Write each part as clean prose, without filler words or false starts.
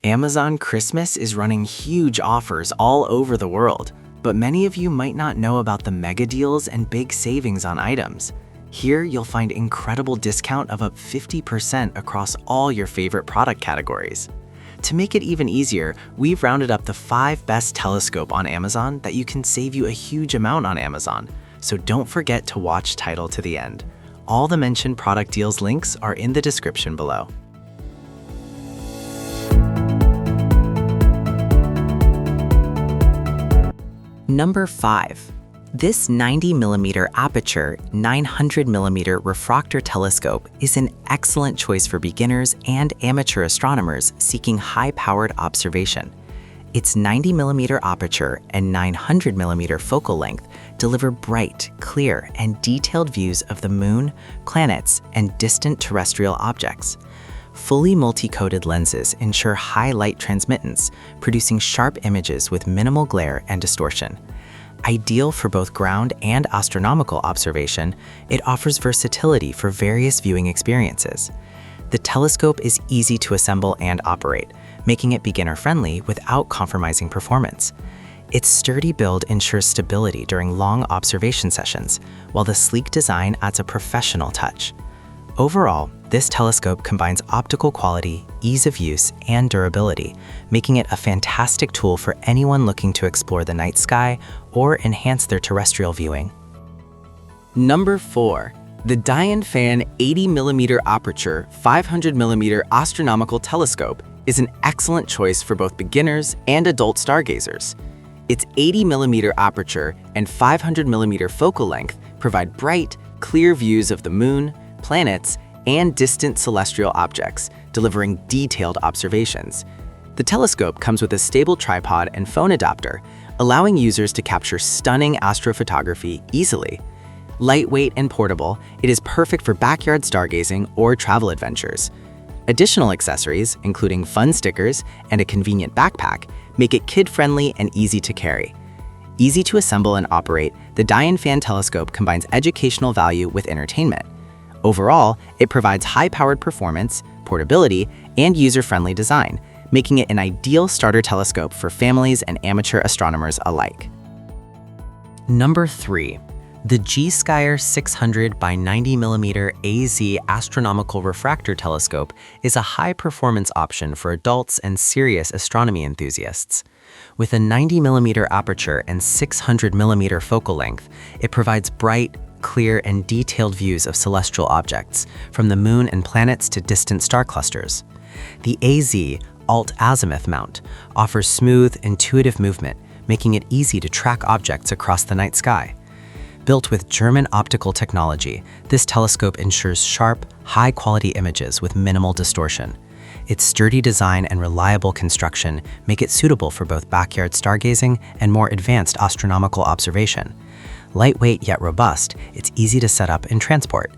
Amazon Christmas is running huge offers all over the world, but many of you might not know about the mega deals and big savings on items. Here, you'll find incredible discount of up 50% across all your favorite product categories. To make it even easier, we've rounded up the 5 best telescope on Amazon that you can save you a huge amount on Amazon. So don't forget to watch title to the end. All the mentioned product deals links are in the description below. Number 5. This 90mm aperture, 900mm refractor telescope is an excellent choice for beginners and amateur astronomers seeking high-powered observation. Its 90mm aperture and 900mm focal length deliver bright, clear, and detailed views of the moon, planets, and distant terrestrial objects. Fully multi-coated lenses ensure high light transmittance, producing sharp images with minimal glare and distortion. Ideal for both ground and astronomical observation, it offers versatility for various viewing experiences. The telescope is easy to assemble and operate, making it beginner-friendly without compromising performance. Its sturdy build ensures stability during long observation sessions, while the sleek design adds a professional touch. Overall, this telescope combines optical quality, ease of use, and durability, making it a fantastic tool for anyone looking to explore the night sky or enhance their terrestrial viewing. Number 4. The Dianfan 80mm aperture 500mm astronomical telescope is an excellent choice for both beginners and adult stargazers. Its 80mm aperture and 500mm focal length provide bright, clear views of the moon, planets, and distant celestial objects, delivering detailed observations. The telescope comes with a stable tripod and phone adapter, allowing users to capture stunning astrophotography easily. Lightweight and portable, it is perfect for backyard stargazing or travel adventures. Additional accessories, including fun stickers and a convenient backpack, make it kid-friendly and easy to carry. Easy to assemble and operate, the Dianfan telescope combines educational value with entertainment. Overall, it provides high-powered performance, portability, and user-friendly design, making it an ideal starter telescope for families and amateur astronomers alike. Number 3. The Gskyer 600 by 90mm AZ astronomical refractor telescope is a high-performance option for adults and serious astronomy enthusiasts. With a 90mm aperture and 600mm focal length, it provides bright, clear, and detailed views of celestial objects, from the moon and planets to distant star clusters. The AZ Alt-Azimuth mount offers smooth, intuitive movement, making it easy to track objects across the night sky. Built with German optical technology, this telescope ensures sharp, high-quality images with minimal distortion. Its sturdy design and reliable construction make it suitable for both backyard stargazing and more advanced astronomical observation. Lightweight yet robust, it's easy to set up and transport.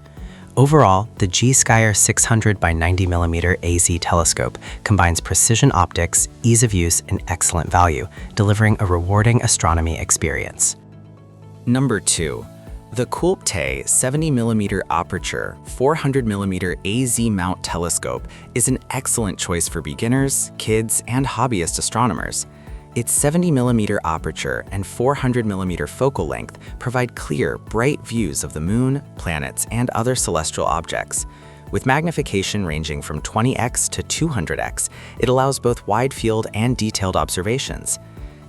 Overall, the Gskyer 600 by 90mm AZ telescope combines precision optics, ease of use, and excellent value, delivering a rewarding astronomy experience. Number 2. The Koolpte 70mm aperture 400mm AZ mount telescope is an excellent choice for beginners, kids, and hobbyist astronomers. Its 70mm aperture and 400mm focal length provide clear, bright views of the moon, planets, and other celestial objects. With magnification ranging from 20x to 200x, it allows both wide-field and detailed observations.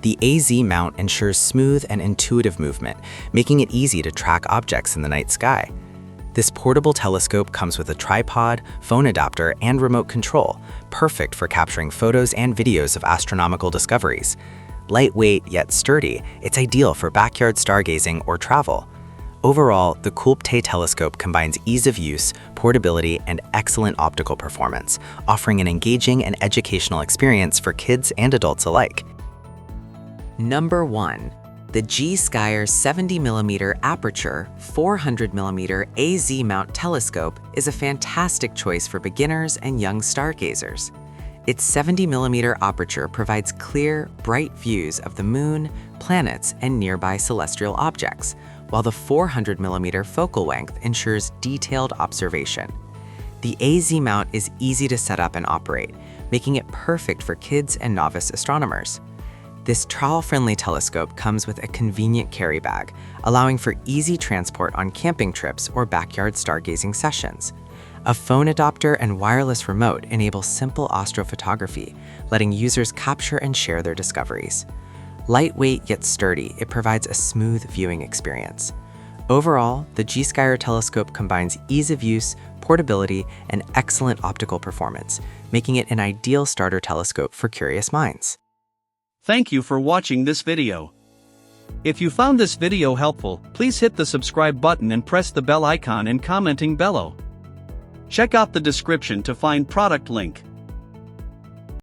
The AZ mount ensures smooth and intuitive movement, making it easy to track objects in the night sky. This portable telescope comes with a tripod, phone adapter, and remote control, perfect for capturing photos and videos of astronomical discoveries. Lightweight yet sturdy, it's ideal for backyard stargazing or travel. Overall, the Koolpte telescope combines ease of use, portability, and excellent optical performance, offering an engaging and educational experience for kids and adults alike. Number 1. The Gskyer 70mm aperture 400mm AZ mount telescope is a fantastic choice for beginners and young stargazers. Its 70mm aperture provides clear, bright views of the moon, planets, and nearby celestial objects, while the 400mm focal length ensures detailed observation. The AZ mount is easy to set up and operate, making it perfect for kids and novice astronomers. This travel-friendly telescope comes with a convenient carry bag, allowing for easy transport on camping trips or backyard stargazing sessions. A phone adapter and wireless remote enable simple astrophotography, letting users capture and share their discoveries. Lightweight yet sturdy, it provides a smooth viewing experience. Overall, the Gskyer Telescope combines ease of use, portability, and excellent optical performance, making it an ideal starter telescope for curious minds. Thank you for watching this video. If you found this video helpful, please hit the subscribe button and press the bell icon and commenting below. Check out the description to find product link.